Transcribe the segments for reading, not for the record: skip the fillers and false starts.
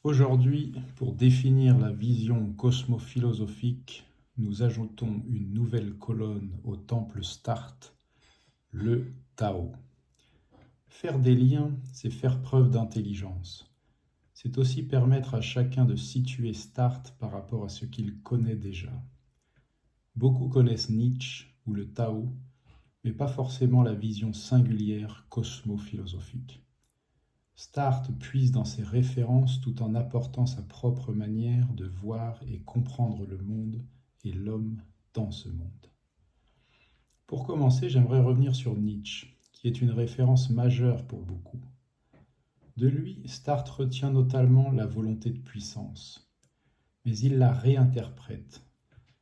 Aujourd'hui, pour définir la vision cosmophilosophique, nous ajoutons une nouvelle colonne au temple Start, le Tao. Faire des liens, c'est faire preuve d'intelligence. C'est aussi permettre à chacun de situer Start par rapport à ce qu'il connaît déjà. Beaucoup connaissent Nietzsche ou le Tao, mais pas forcément la vision singulière cosmophilosophique. Start puise dans ses références tout en apportant sa propre manière de voir et comprendre le monde et l'homme dans ce monde. Pour commencer, j'aimerais revenir sur Nietzsche, qui est une référence majeure pour beaucoup. De lui, Start retient notamment la volonté de puissance, mais il la réinterprète.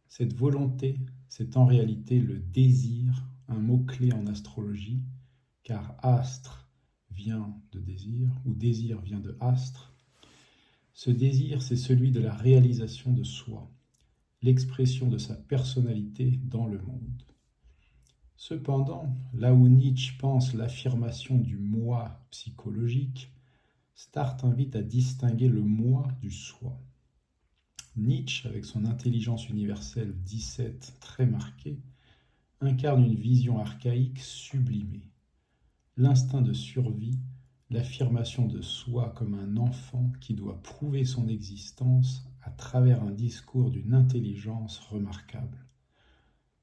Cette volonté, c'est en réalité le désir, un mot-clé en astrologie, car astre vient de désir, ou désir vient de astre. Ce désir, c'est celui de la réalisation de soi, l'expression de sa personnalité dans le monde. Cependant, là où Nietzsche pense l'affirmation du moi psychologique, Start invite à distinguer le moi du soi. Nietzsche, avec son intelligence universelle 17 très marquée, incarne une vision archaïque sublimée. L'instinct de survie, l'affirmation de soi comme un enfant qui doit prouver son existence à travers un discours d'une intelligence remarquable.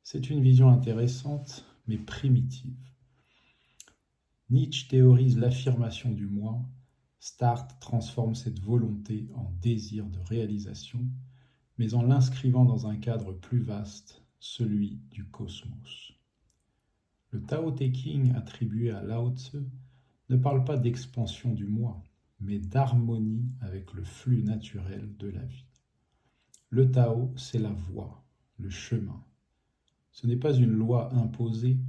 C'est une vision intéressante, mais primitive. Nietzsche théorise l'affirmation du moi, Start transforme cette volonté en désir de réalisation, mais en l'inscrivant dans un cadre plus vaste, celui du cosmos. Le Tao Te Ching attribué à Lao Tzu ne parle pas d'expansion du moi, mais d'harmonie avec le flux naturel de la vie. Le Tao, c'est la voie, le chemin. Ce n'est pas une loi imposée,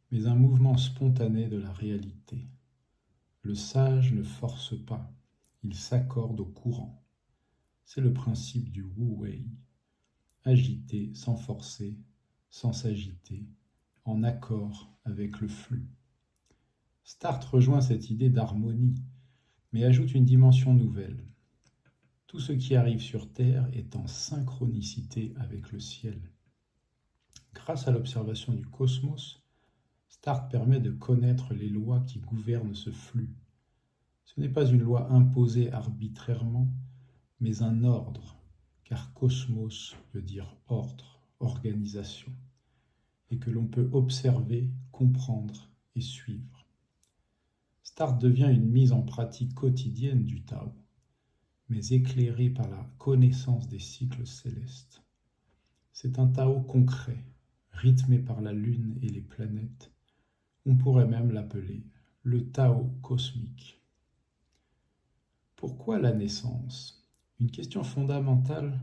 mais un mouvement spontané de la réalité. Le sage ne force pas, il s'accorde au courant. C'est le principe du Wu Wei. Agiter sans forcer, sans s'agiter, en accord avec le flux. Start rejoint cette idée d'harmonie, mais ajoute une dimension nouvelle. Tout ce qui arrive sur Terre est en synchronicité avec le ciel. Grâce à l'observation du cosmos, Start permet de connaître les lois qui gouvernent ce flux. Ce n'est pas une loi imposée arbitrairement, mais un ordre, car cosmos veut dire ordre, organisation, et que l'on peut observer, comprendre et suivre. Start devient une mise en pratique quotidienne du Tao, mais éclairée par la connaissance des cycles célestes. C'est un Tao concret, rythmé par la Lune et les planètes. On pourrait même l'appeler le Tao cosmique. Pourquoi la naissance ? Une question fondamentale.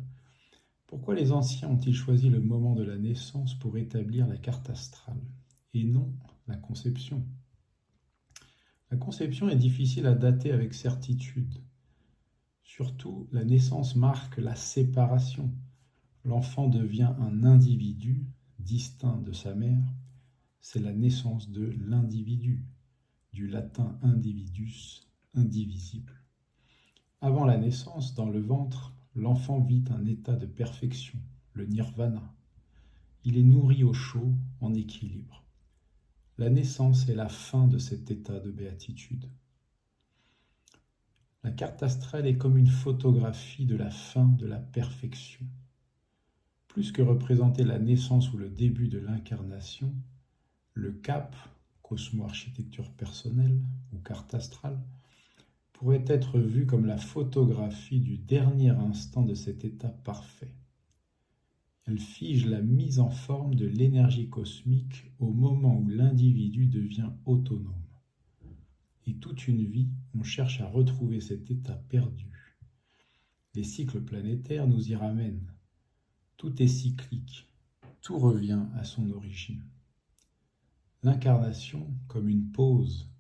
Pourquoi les anciens ont-ils choisi le moment de la naissance pour établir la carte astrale, et non la conception ? La conception est difficile à dater avec certitude. Surtout, la naissance marque la séparation. L'enfant devient un individu distinct de sa mère. C'est la naissance de l'individu, du latin individus, indivisible. Avant la naissance, dans le ventre, l'enfant vit un état de perfection, le nirvana. Il est nourri au chaud, en équilibre. La naissance est la fin de cet état de béatitude. La carte astrale est comme une photographie de la fin de la perfection. Plus que représenter la naissance ou le début de l'incarnation, le cap, cosmo-architecture personnelle ou carte astrale, pourrait être vu comme la photographie du dernier instant de cet état parfait. Elle fige la mise en forme de l'énergie cosmique au moment où l'individu devient autonome. Et toute une vie, on cherche à retrouver cet état perdu. Les cycles planétaires nous y ramènent. Tout est cyclique, tout revient à son origine. L'incarnation comme une pause.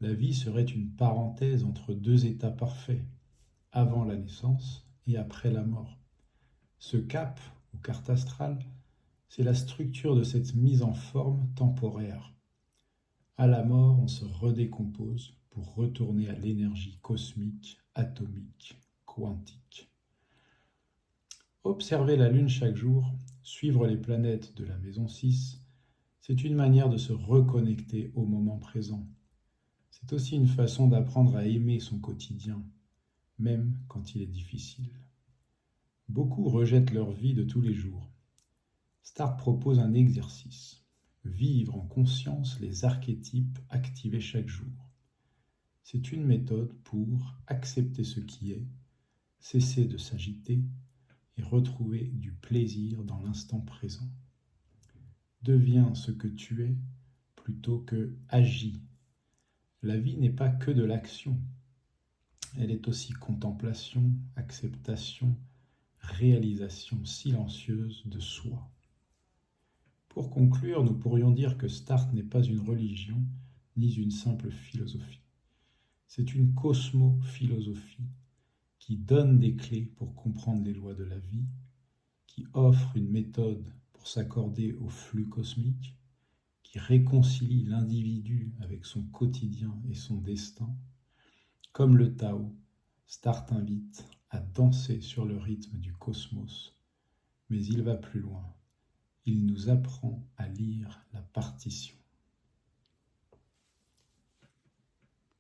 La vie serait une parenthèse entre deux états parfaits, avant la naissance et après la mort. Ce cap, ou carte astrale, c'est la structure de cette mise en forme temporaire. À la mort, on se redécompose pour retourner à l'énergie cosmique, atomique, Observer la Lune chaque jour, suivre les planètes de la maison 6, c'est une manière de se reconnecter au moment présent. C'est aussi une façon d'apprendre à aimer son quotidien, même quand il est difficile. Beaucoup rejettent leur vie de tous les jours. Start propose un exercice. Vivre en conscience les archétypes activés chaque jour. C'est une méthode pour accepter ce qui est, cesser de s'agiter et retrouver du plaisir dans l'instant présent. Deviens ce que tu es plutôt que agis. La vie n'est pas que de l'action. Elle est aussi contemplation, acceptation, réalisation silencieuse de soi. Pour conclure, nous pourrions dire que Start n'est pas une religion ni une simple philosophie. C'est une cosmophilosophie qui donne des clés pour comprendre les lois de la vie, qui offre une méthode pour s'accorder au flux cosmique, qui réconcilie l'individu avec son quotidien et son destin. Comme le Tao, Start invite à danser sur le rythme du cosmos, mais il va plus loin. Il nous apprend à lire la partition.